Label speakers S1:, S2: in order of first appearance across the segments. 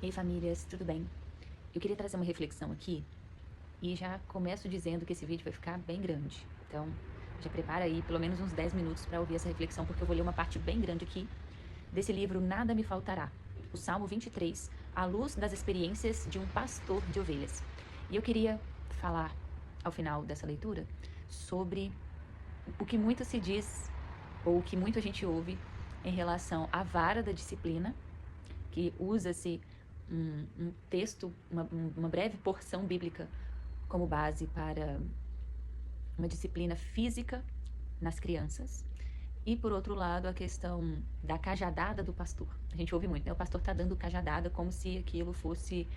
S1: Ei famílias, tudo bem? Eu queria trazer uma reflexão aqui e já começo dizendo que esse vídeo vai ficar bem grande. Então, já prepara aí pelo menos uns 10 minutos para ouvir essa reflexão, porque eu vou ler uma parte bem grande aqui desse livro Nada Me Faltará, o Salmo 23, à luz das experiências de um pastor de ovelhas. E eu queria falar, ao final dessa leitura, sobre o que muito se diz, ou o que muito a gente ouve em relação à vara da disciplina, que usa-se um texto, uma breve porção bíblica como base para uma disciplina física nas crianças. E, por outro lado, a questão da cajadada do pastor. A gente ouve muito, né? O pastor está dando cajadada como se aquilo fosse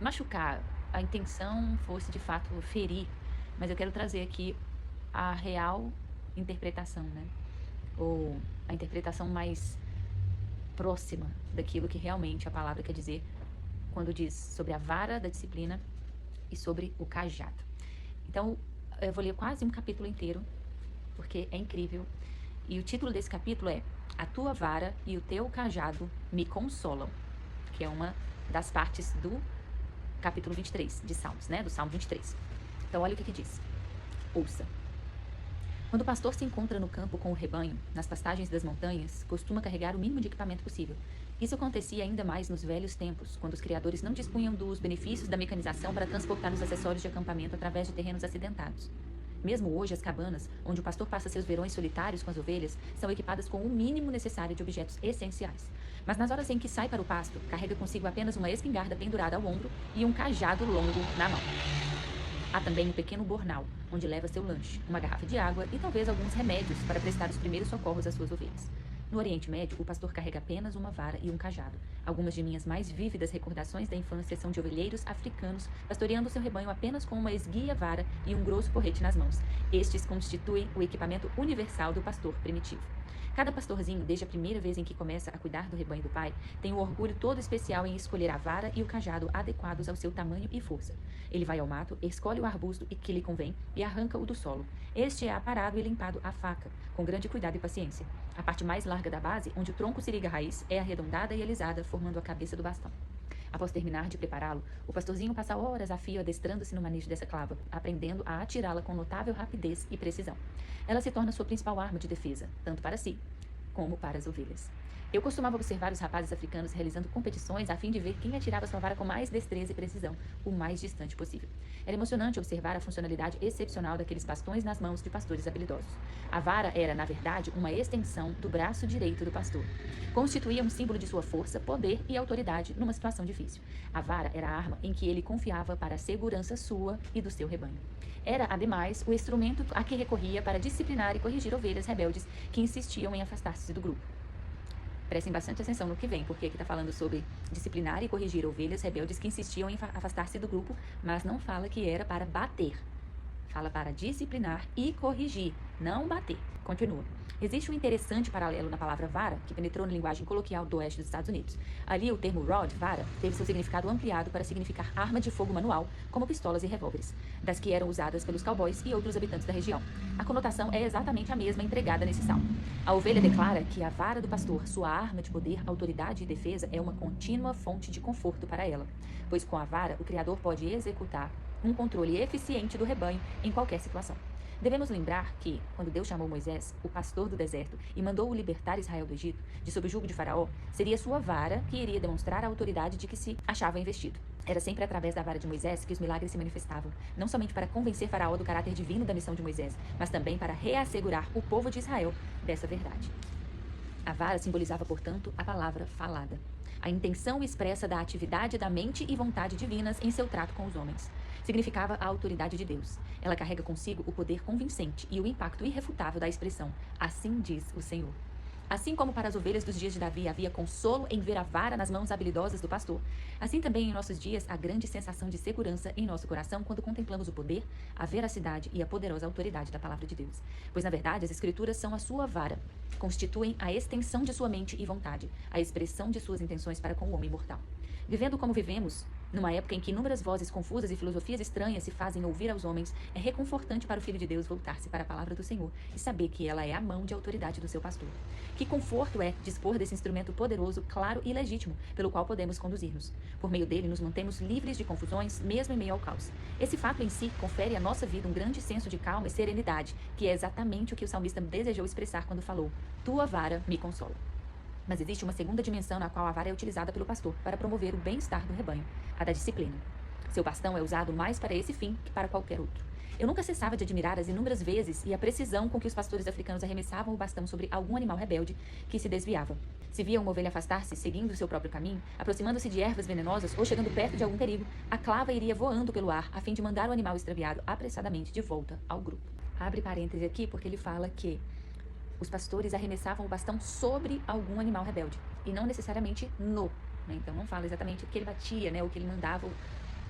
S1: machucar, a intenção fosse, de fato, ferir. Mas eu quero trazer aqui a real interpretação, né? Ou a interpretação mais próxima daquilo que realmente a palavra quer dizer quando diz sobre a vara da disciplina e sobre o cajado. Então, eu vou ler quase um capítulo inteiro, porque é incrível. E o título desse capítulo é A Tua Vara e o Teu Cajado Me Consolam, que é uma das partes do capítulo 23 de Salmos, né? Do Salmo 23. Então, olha o que diz. Ouça. Quando o pastor se encontra no campo com o rebanho, nas pastagens das montanhas, costuma carregar o mínimo de equipamento possível. Isso acontecia ainda mais nos velhos tempos, quando os criadores não dispunham dos benefícios da mecanização para transportar os acessórios de acampamento através de terrenos acidentados. Mesmo hoje, as cabanas, onde o pastor passa seus verões solitários com as ovelhas, são equipadas com o mínimo necessário de objetos essenciais. Mas nas horas em que sai para o pasto, carrega consigo apenas uma espingarda pendurada ao ombro e um cajado longo na mão. Há também um pequeno bornal, onde leva seu lanche, uma garrafa de água e talvez alguns remédios para prestar os primeiros socorros às suas ovelhas. No Oriente Médio, o pastor carrega apenas uma vara e um cajado. Algumas de minhas mais vívidas recordações da infância são de ovelheiros africanos pastoreando seu rebanho apenas com uma esguia vara e um grosso porrete nas mãos. Estes constituem o equipamento universal do pastor primitivo. Cada pastorzinho, desde a primeira vez em que começa a cuidar do rebanho do pai, tem um orgulho todo especial em escolher a vara e o cajado adequados ao seu tamanho e força. Ele vai ao mato, escolhe o arbusto que lhe convém e arranca-o do solo. Este é aparado e limpado à faca, com grande cuidado e paciência. A parte mais larga da base, onde o tronco se liga à raiz, é arredondada e alisada, formando a cabeça do bastão. Após terminar de prepará-lo, o pastorzinho passa horas a fio adestrando-se no manejo dessa clava, aprendendo a atirá-la com notável rapidez e precisão. Ela se torna sua principal arma de defesa, tanto para si como para as ovelhas. Eu costumava observar os rapazes africanos realizando competições a fim de ver quem atirava sua vara com mais destreza e precisão, o mais distante possível. Era emocionante observar a funcionalidade excepcional daqueles bastões nas mãos de pastores habilidosos. A vara era, na verdade, uma extensão do braço direito do pastor. Constituía um símbolo de sua força, poder e autoridade numa situação difícil. A vara era a arma em que ele confiava para a segurança sua e do seu rebanho. Era, ademais, o instrumento a que recorria para disciplinar e corrigir ovelhas rebeldes que insistiam em afastar-se do grupo. Prestem bastante atenção no que vem, porque aqui está falando sobre disciplinar e corrigir ovelhas rebeldes que insistiam em afastar-se do grupo, mas não fala que era para bater. Fala para disciplinar e corrigir, não bater. Continua. Existe um interessante paralelo na palavra vara, que penetrou na linguagem coloquial do oeste dos Estados Unidos. Ali, o termo rod, vara, teve seu significado ampliado para significar arma de fogo manual, como pistolas e revólveres, das que eram usadas pelos cowboys e outros habitantes da região. A conotação é exatamente a mesma empregada nesse salmo. A ovelha declara que a vara do pastor, sua arma de poder, autoridade e defesa, é uma contínua fonte de conforto para ela, pois com a vara, o Criador pode executar um controle eficiente do rebanho em qualquer situação. Devemos lembrar que, quando Deus chamou Moisés, o pastor do deserto, e mandou-o libertar Israel do Egito, de sob o jugo de Faraó, seria sua vara que iria demonstrar a autoridade de que se achava investido. Era sempre através da vara de Moisés que os milagres se manifestavam, não somente para convencer Faraó do caráter divino da missão de Moisés, mas também para reassegurar o povo de Israel dessa verdade. A vara simbolizava, portanto, a palavra falada, a intenção expressa da atividade da mente e vontade divinas em seu trato com os homens. Significava a autoridade de Deus. Ela carrega consigo o poder convincente e o impacto irrefutável da expressão, assim diz o Senhor. Assim como para as ovelhas dos dias de Davi havia consolo em ver a vara nas mãos habilidosas do pastor, assim também em nossos dias há grande sensação de segurança em nosso coração quando contemplamos o poder, a veracidade e a poderosa autoridade da palavra de Deus. Pois, na verdade, as Escrituras são a sua vara, constituem a extensão de sua mente e vontade, a expressão de suas intenções para com o homem mortal. Vivendo como vivemos, Numa época em que inúmeras vozes confusas e filosofias estranhas se fazem ouvir aos homens, é reconfortante para o Filho de Deus voltar-se para a palavra do Senhor e saber que ela é a mão de autoridade do seu pastor. Que conforto é dispor desse instrumento poderoso, claro e legítimo, pelo qual podemos conduzir-nos. Por meio dele, nos mantemos livres de confusões, mesmo em meio ao caos. Esse fato em si confere à nossa vida um grande senso de calma e serenidade, que é exatamente o que o salmista desejou expressar quando falou: tua vara me consola. Mas existe uma segunda dimensão na qual a vara é utilizada pelo pastor para promover o bem-estar do rebanho, a da disciplina. Seu bastão é usado mais para esse fim que para qualquer outro. Eu nunca cessava de admirar as inúmeras vezes e a precisão com que os pastores africanos arremessavam o bastão sobre algum animal rebelde que se desviava. Se via uma ovelha afastar-se, seguindo o seu próprio caminho, aproximando-se de ervas venenosas ou chegando perto de algum perigo, a clava iria voando pelo ar a fim de mandar o animal extraviado apressadamente de volta ao grupo. Abre parêntese aqui porque ele fala que os pastores arremessavam o bastão sobre algum animal rebelde e não necessariamente no. Né? Então não fala exatamente o que ele batia, né? O que ele mandava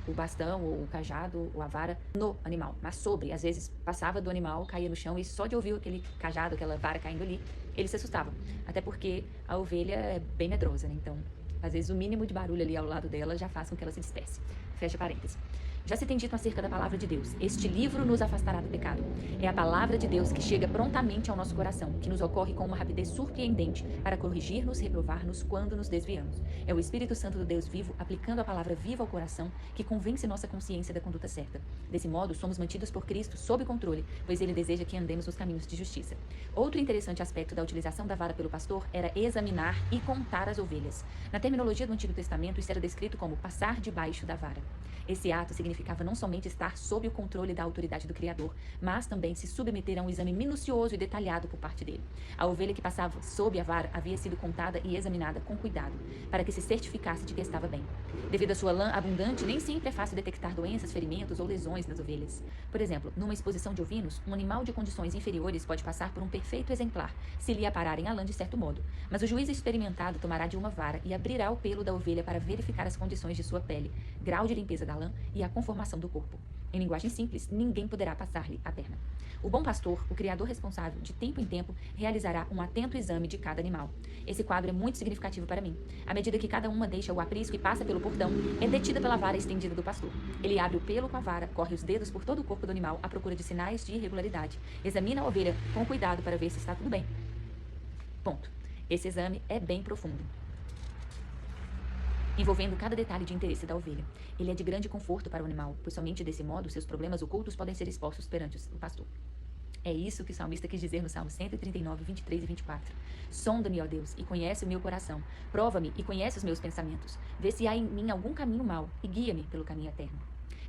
S1: o bastão, ou o cajado, ou a vara no animal, mas sobre. Às vezes passava do animal, caía no chão e só de ouvir aquele cajado, aquela vara caindo ali, ele se assustava. Até porque a ovelha é bem medrosa, né? Então, às vezes o mínimo de barulho ali ao lado dela já faz com que ela se disperse. Fecha parênteses. Já se tem dito acerca da palavra de Deus: este livro nos afastará do pecado. É a palavra de Deus que chega prontamente ao nosso coração, que nos ocorre com uma rapidez surpreendente para corrigir-nos, reprovar-nos quando nos desviamos. É o Espírito Santo do Deus vivo, aplicando a palavra viva ao coração, que convence nossa consciência da conduta certa. Desse modo, somos mantidos por Cristo sob controle, pois ele deseja que andemos nos caminhos de justiça. Outro interessante aspecto da utilização da vara pelo pastor era examinar e contar as ovelhas. Na terminologia do Antigo Testamento, isso era descrito como passar debaixo da vara. Esse ato significava não somente estar sob o controle da autoridade do Criador, mas também se submeter a um exame minucioso e detalhado por parte dele. A ovelha que passava sob a vara havia sido contada e examinada com cuidado, para que se certificasse de que estava bem. Devido à sua lã abundante, nem sempre é fácil detectar doenças, ferimentos ou lesões nas ovelhas. Por exemplo, numa exposição de ovinos, um animal de condições inferiores pode passar por um perfeito exemplar, se lhe apararem a lã de certo modo. Mas o juiz experimentado tomará de uma vara e abrirá o pelo da ovelha para verificar as condições de sua pele, grau de limpeza da lã e a conformação do corpo. Em linguagem simples, ninguém poderá passar-lhe a perna. O bom pastor, o criador responsável, de tempo em tempo, realizará um atento exame de cada animal. Esse quadro é muito significativo para mim. À medida que cada uma deixa o aprisco e passa pelo portão, é detida pela vara estendida do pastor. Ele abre o pelo com a vara, corre os dedos por todo o corpo do animal à procura de sinais de irregularidade. Examina a ovelha com cuidado para ver se está tudo bem. Ponto. Esse exame é bem profundo, envolvendo cada detalhe de interesse da ovelha. Ele é de grande conforto para o animal, pois somente desse modo seus problemas ocultos podem ser expostos perante o pastor. É isso que o salmista quis dizer no Salmo 139, 23 e 24. Sonda-me, ó Deus, e conhece o meu coração. Prova-me e conhece os meus pensamentos. Vê se há em mim algum caminho mau e guia-me pelo caminho eterno.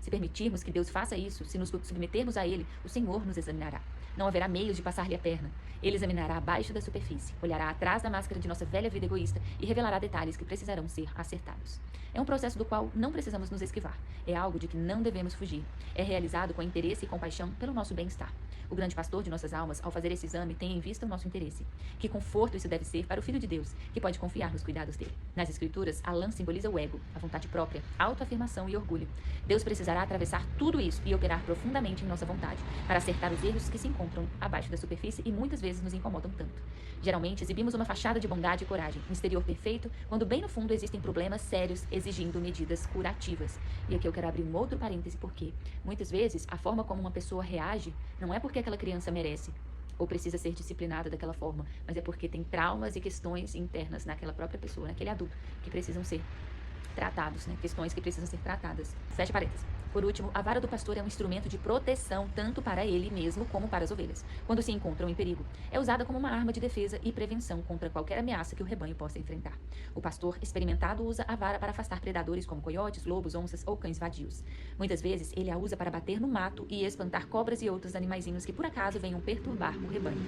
S1: Se permitirmos que Deus faça isso, se nos submetermos a Ele, o Senhor nos examinará. Não haverá meios de passar-lhe a perna. Ele examinará abaixo da superfície, olhará atrás da máscara de nossa velha vida egoísta e revelará detalhes que precisarão ser acertados. É um processo do qual não precisamos nos esquivar. É algo de que não devemos fugir. É realizado com interesse e compaixão pelo nosso bem-estar. O grande pastor de nossas almas, ao fazer esse exame, tem em vista o nosso interesse. Que conforto isso deve ser para o Filho de Deus, que pode confiar nos cuidados dele. Nas Escrituras, a lã simboliza o ego, a vontade própria, autoafirmação e orgulho. Deus precisará atravessar tudo isso e operar profundamente em nossa vontade, para acertar os erros que se encontram abaixo da superfície e muitas vezes nos incomodam tanto. Geralmente, exibimos uma fachada de bondade e coragem, um exterior perfeito, quando bem no fundo existem problemas sérios exigindo medidas curativas. E aqui eu quero abrir um outro parêntese, porque muitas vezes a forma como uma pessoa reage não é porque aquela criança merece ou precisa ser disciplinada daquela forma, mas é porque tem traumas e questões internas naquela própria pessoa, naquele adulto, que precisam ser tratados, né? Questões que precisam ser tratadas. Fecha parênteses. Por último, a vara do pastor é um instrumento de proteção tanto para ele mesmo como para as ovelhas, quando se encontram em perigo. É usada como uma arma de defesa e prevenção contra qualquer ameaça que o rebanho possa enfrentar. O pastor experimentado usa a vara para afastar predadores como coiotes, lobos, onças ou cães vadios. Muitas vezes, ele a usa para bater no mato e espantar cobras e outros animaizinhos que por acaso venham perturbar o rebanho.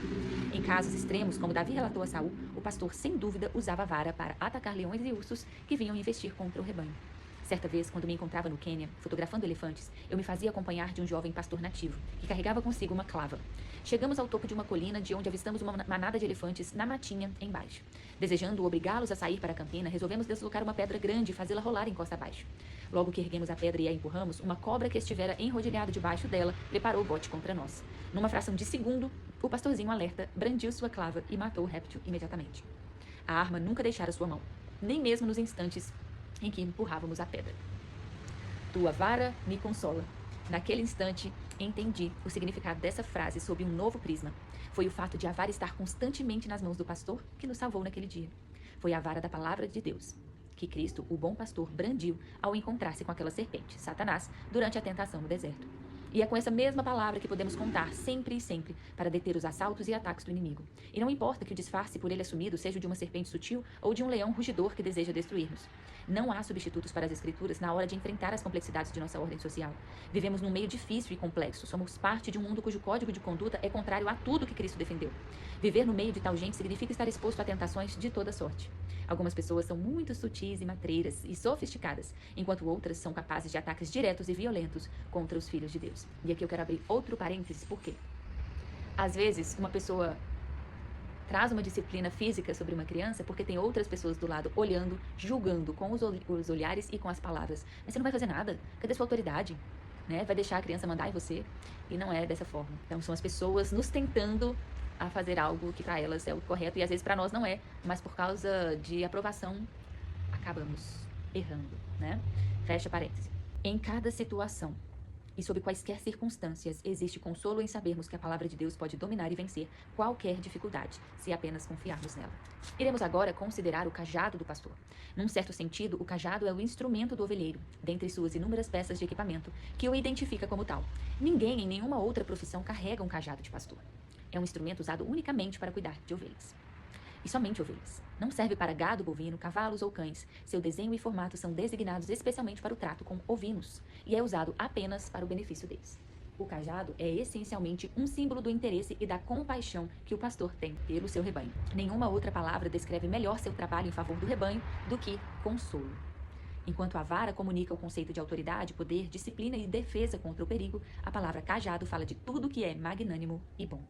S1: Em casos extremos, como Davi relatou a Saul, o pastor sem dúvida usava a vara para atacar leões e ursos que vinham investir contra o rebanho. Certa vez, quando me encontrava no Quênia, fotografando elefantes, eu me fazia acompanhar de um jovem pastor nativo, que carregava consigo uma clava. Chegamos ao topo de uma colina de onde avistamos uma manada de elefantes na matinha embaixo. Desejando obrigá-los a sair para a campina, resolvemos deslocar uma pedra grande e fazê-la rolar em costa abaixo. Logo que erguemos a pedra e a empurramos, uma cobra que estivera enrodilhada debaixo dela preparou o bote contra nós. Numa fração de segundo, o pastorzinho alerta brandiu sua clava e matou o réptil imediatamente. A arma nunca deixara sua mão, nem mesmo nos instantes em que empurrávamos a pedra. Tua vara me consola. Naquele instante, entendi o significado dessa frase sob um novo prisma. Foi o fato de a vara estar constantemente nas mãos do pastor que nos salvou naquele dia. Foi a vara da palavra de Deus, que Cristo, o bom pastor, brandiu ao encontrar-se com aquela serpente, Satanás, durante a tentação no deserto. E é com essa mesma palavra que podemos contar sempre e sempre para deter os assaltos e ataques do inimigo. E não importa que o disfarce por ele assumido seja o de uma serpente sutil ou de um leão rugidor que deseja destruir-nos. Não há substitutos para as Escrituras na hora de enfrentar as complexidades de nossa ordem social. Vivemos num meio difícil e complexo. Somos parte de um mundo cujo código de conduta é contrário a tudo que Cristo defendeu. Viver no meio de tal gente significa estar exposto a tentações de toda sorte. Algumas pessoas são muito sutis e matreiras e sofisticadas, enquanto outras são capazes de ataques diretos e violentos contra os filhos de Deus. E aqui eu quero abrir outro parênteses, por quê? Às vezes, uma pessoa traz uma disciplina física sobre uma criança porque tem outras pessoas do lado olhando, julgando com os olhares e com as palavras. Mas você não vai fazer nada. Cadê sua autoridade? Né? Vai deixar a criança mandar em você? E não é dessa forma. Então, são as pessoas nos tentando a fazer algo que para elas é o correto e às vezes para nós não é, mas por causa de aprovação acabamos errando, né? Fecha parênteses. Em cada situação e sob quaisquer circunstâncias, existe consolo em sabermos que a palavra de Deus pode dominar e vencer qualquer dificuldade, se apenas confiarmos nela. Iremos agora considerar o cajado do pastor. Num certo sentido, o cajado é o instrumento do ovelheiro, dentre suas inúmeras peças de equipamento, que o identifica como tal. Ninguém em nenhuma outra profissão carrega um cajado de pastor. É um instrumento usado unicamente para cuidar de ovelhas. E somente ovelhas. Não serve para gado bovino, cavalos ou cães. Seu desenho e formato são designados especialmente para o trato com ovinos e é usado apenas para o benefício deles. O cajado é essencialmente um símbolo do interesse e da compaixão que o pastor tem pelo seu rebanho. Nenhuma outra palavra descreve melhor seu trabalho em favor do rebanho do que consolo. Enquanto a vara comunica o conceito de autoridade, poder, disciplina e defesa contra o perigo, a palavra cajado fala de tudo que é magnânimo e bom.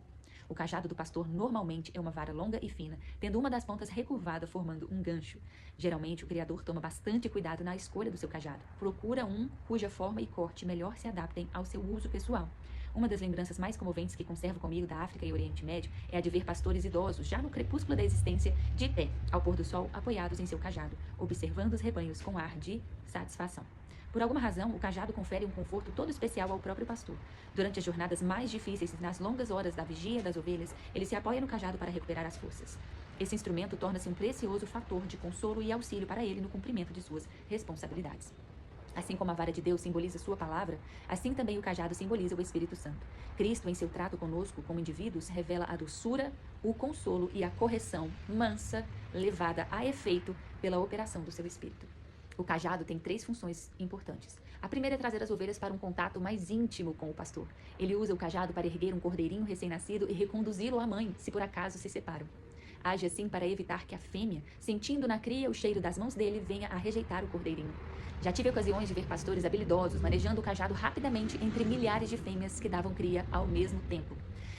S1: O cajado do pastor normalmente é uma vara longa e fina, tendo uma das pontas recurvada formando um gancho. Geralmente, o criador toma bastante cuidado na escolha do seu cajado. Procura um cuja forma e corte melhor se adaptem ao seu uso pessoal. Uma das lembranças mais comoventes que conservo comigo da África e Oriente Médio é a de ver pastores idosos, já no crepúsculo da existência, de pé, ao pôr do sol, apoiados em seu cajado, observando os rebanhos com ar de satisfação. Por alguma razão, o cajado confere um conforto todo especial ao próprio pastor. Durante as jornadas mais difíceis e nas longas horas da vigia das ovelhas, ele se apoia no cajado para recuperar as forças. Esse instrumento torna-se um precioso fator de consolo e auxílio para ele no cumprimento de suas responsabilidades. Assim como a vara de Deus simboliza sua palavra, assim também o cajado simboliza o Espírito Santo. Cristo, em seu trato conosco como indivíduos, revela a doçura, o consolo e a correção mansa levada a efeito pela operação do seu Espírito. O cajado tem 3 funções importantes. A primeira é trazer as ovelhas para um contato mais íntimo com o pastor. Ele usa o cajado para erguer um cordeirinho recém-nascido e reconduzi-lo à mãe, se por acaso se separam. Age assim para evitar que a fêmea, sentindo na cria o cheiro das mãos dele, venha a rejeitar o cordeirinho. Já tive ocasiões de ver pastores habilidosos manejando o cajado rapidamente entre milhares de fêmeas que davam cria ao mesmo tempo.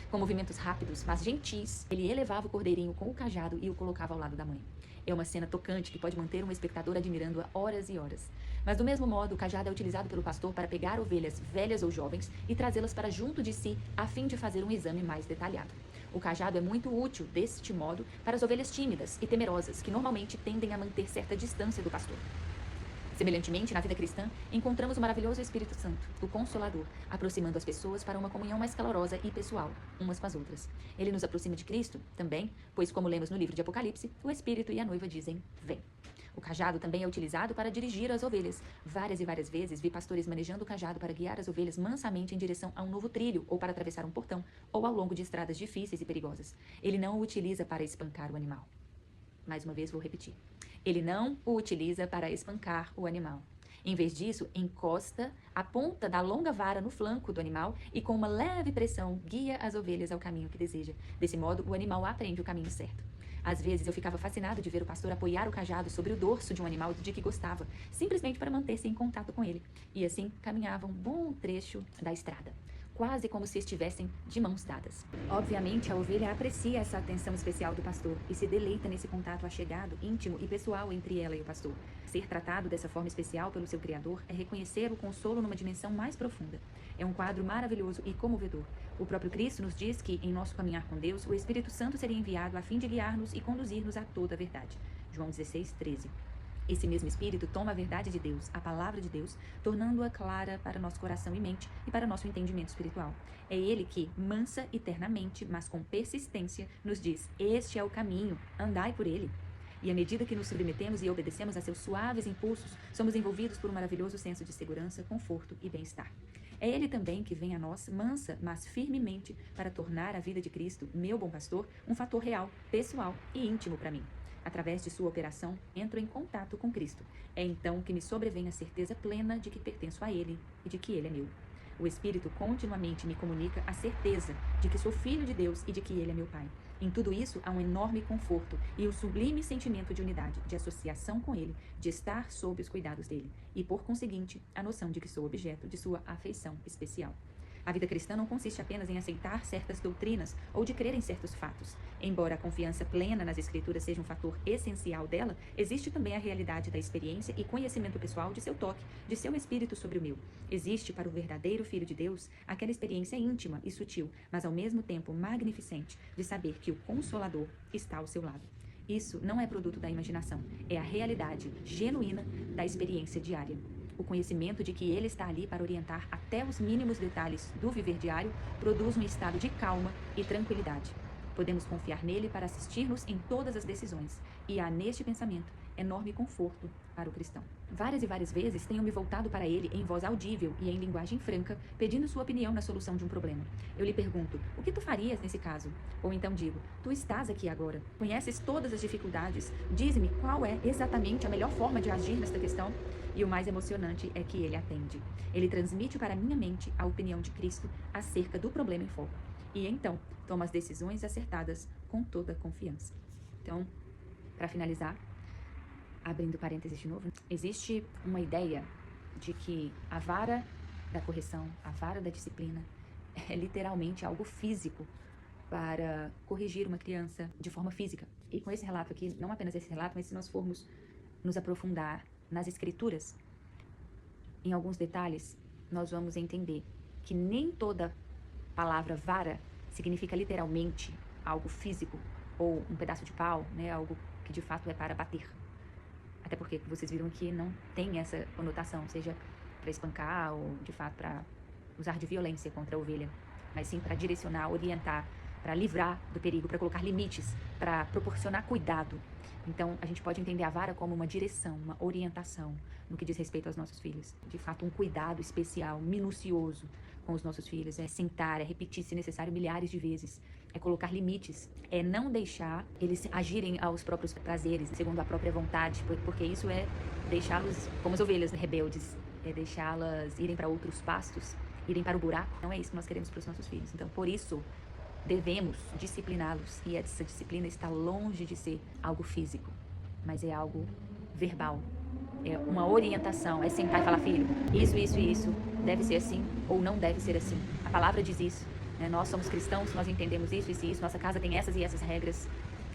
S1: Com movimentos rápidos, mas gentis, ele elevava o cordeirinho com o cajado e o colocava ao lado da mãe. É uma cena tocante que pode manter um espectador admirando-a horas e horas. Mas do mesmo modo, o cajado é utilizado pelo pastor para pegar ovelhas velhas ou jovens e trazê-las para junto de si, a fim de fazer um exame mais detalhado. O cajado é muito útil, deste modo, para as ovelhas tímidas e temerosas, que normalmente tendem a manter certa distância do pastor. Semelhantemente, na vida cristã, encontramos o maravilhoso Espírito Santo, o Consolador, aproximando as pessoas para uma comunhão mais calorosa e pessoal, umas com as outras. Ele nos aproxima de Cristo também, pois, como lemos no livro de Apocalipse, o Espírito e a noiva dizem, vem. O cajado também é utilizado para dirigir as ovelhas. Várias e várias vezes vi pastores manejando o cajado para guiar as ovelhas mansamente em direção a um novo trilho, ou para atravessar um portão, ou ao longo de estradas difíceis e perigosas. Ele não o utiliza para espancar o animal. Mais uma vez vou repetir. Ele não o utiliza para espancar o animal. Em vez disso, encosta a ponta da longa vara no flanco do animal e com uma leve pressão guia as ovelhas ao caminho que deseja. Desse modo, o animal aprende o caminho certo. Às vezes, eu ficava fascinado de ver o pastor apoiar o cajado sobre o dorso de um animal de que gostava, simplesmente para manter-se em contato com ele. E assim, caminhava um bom trecho da estrada, quase como se estivessem de mãos dadas. Obviamente, a ovelha aprecia essa atenção especial do pastor e se deleita nesse contato achegado, íntimo e pessoal entre ela e o pastor. Ser tratado dessa forma especial pelo seu Criador é reconhecer o consolo numa dimensão mais profunda. É um quadro maravilhoso e comovedor. O próprio Cristo nos diz que, em nosso caminhar com Deus, o Espírito Santo seria enviado a fim de guiar-nos e conduzir-nos a toda a verdade. João 16:13. Esse mesmo Espírito toma a verdade de Deus, a palavra de Deus, tornando-a clara para nosso coração e mente e para nosso entendimento espiritual. É Ele que, mansa e ternamente, mas com persistência, nos diz: este é o caminho, andai por ele. E à medida que nos submetemos e obedecemos a seus suaves impulsos, somos envolvidos por um maravilhoso senso de segurança, conforto e bem-estar. É Ele também que vem a nós, mansa, mas firmemente, para tornar a vida de Cristo, meu bom pastor, um fator real, pessoal e íntimo para mim. Através de sua operação, entro em contato com Cristo. É então que me sobrevém a certeza plena de que pertenço a Ele e de que Ele é meu. O Espírito continuamente me comunica a certeza de que sou filho de Deus e de que Ele é meu Pai. Em tudo isso há um enorme conforto e o sublime sentimento de unidade, de associação com Ele, de estar sob os cuidados dele e, por conseguinte, a noção de que sou objeto de sua afeição especial. A vida cristã não consiste apenas em aceitar certas doutrinas ou de crer em certos fatos. Embora a confiança plena nas Escrituras seja um fator essencial dela, existe também a realidade da experiência e conhecimento pessoal de seu toque, de seu espírito sobre o meu. Existe para o verdadeiro Filho de Deus aquela experiência íntima e sutil, mas ao mesmo tempo magnificente, de saber que o Consolador está ao seu lado. Isso não é produto da imaginação, é a realidade genuína da experiência diária. O conhecimento de que Ele está ali para orientar até os mínimos detalhes do viver diário produz um estado de calma e tranquilidade. Podemos confiar nele para assistir-nos em todas as decisões, e há neste pensamento enorme conforto para o cristão. Várias e várias vezes tenho me voltado para ele em voz audível e em linguagem franca, pedindo sua opinião na solução de um problema. Eu lhe pergunto: o que tu farias nesse caso? Ou então digo: tu estás aqui agora, conheces todas as dificuldades, dize-me qual é exatamente a melhor forma de agir nesta questão? E o mais emocionante é que ele atende. Ele transmite para minha mente a opinião de Cristo acerca do problema em foco. E então, toma as decisões acertadas com toda a confiança. Então, para finalizar, abrindo parênteses de novo, existe uma ideia de que a vara da correção, a vara da disciplina, é literalmente algo físico para corrigir uma criança de forma física. E com esse relato aqui, não apenas esse relato, mas se nós formos nos aprofundar nas Escrituras, em alguns detalhes, nós vamos entender que nem toda palavra vara significa literalmente algo físico ou um pedaço de pau, né, algo que de fato é para bater. Até porque vocês viram que não tem essa conotação, seja para espancar ou de fato para usar de violência contra a ovelha, mas sim para direcionar, orientar, para livrar do perigo, para colocar limites, para proporcionar cuidado. Então, a gente pode entender a vara como uma direção, uma orientação no que diz respeito aos nossos filhos. De fato, um cuidado especial, minucioso com os nossos filhos. É sentar, é repetir, se necessário, milhares de vezes. É colocar limites. É não deixar eles agirem aos próprios prazeres, segundo a própria vontade, porque isso é deixá-los como as ovelhas rebeldes. É deixá-las irem para outros pastos, irem para o buraco. Não é isso que nós queremos para os nossos filhos. Então, por isso, devemos discipliná-los, e essa disciplina está longe de ser algo físico, mas é algo verbal, é uma orientação, é sentar e falar: filho, isso, deve ser assim ou não deve ser assim. A palavra diz isso, né? Nós somos cristãos, nós entendemos isso, nossa casa tem essas e essas regras.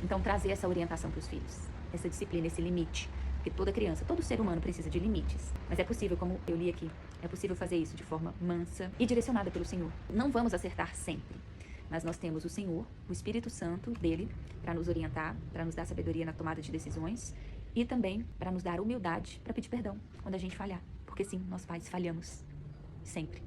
S1: Então, trazer essa orientação para os filhos, essa disciplina, esse limite, porque toda criança, todo ser humano precisa de limites, mas é possível, como eu li aqui, é possível fazer isso de forma mansa e direcionada pelo Senhor. Não vamos acertar sempre, mas nós temos o Senhor, o Espírito Santo dele, para nos orientar, para nos dar sabedoria na tomada de decisões e também para nos dar humildade para pedir perdão quando a gente falhar. Porque sim, nós pais falhamos. Sempre.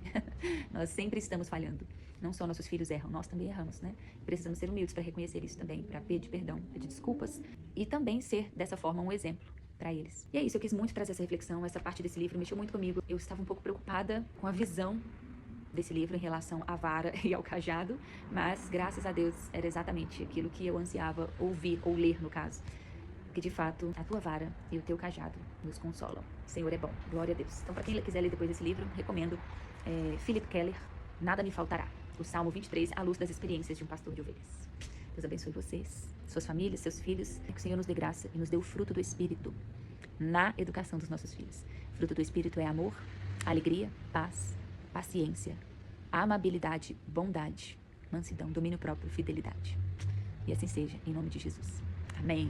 S1: Nós sempre estamos falhando. Não só nossos filhos erram, nós também erramos, né? Precisamos ser humildes para reconhecer isso também, para pedir perdão, pedir desculpas e também ser, dessa forma, um exemplo para eles. E é isso, eu quis muito trazer essa reflexão, essa parte desse livro mexeu muito comigo. Eu estava um pouco preocupada com a visão desse livro em relação à vara e ao cajado, mas graças a Deus era exatamente aquilo que eu ansiava ouvir ou ler, no caso, que de fato a tua vara e o teu cajado nos consolam. O Senhor é bom, glória a Deus. Então, para quem quiser ler depois desse livro, recomendo Philip Keller, Nada Me Faltará, o Salmo 23, à luz das experiências de um pastor de ovelhas. Deus abençoe vocês, suas famílias, seus filhos, que o Senhor nos dê graça e nos dê o fruto do Espírito na educação dos nossos filhos. O fruto do Espírito é amor, alegria, paz, paciência, amabilidade, bondade, mansidão, domínio próprio, fidelidade. E assim seja, em nome de Jesus. Amém.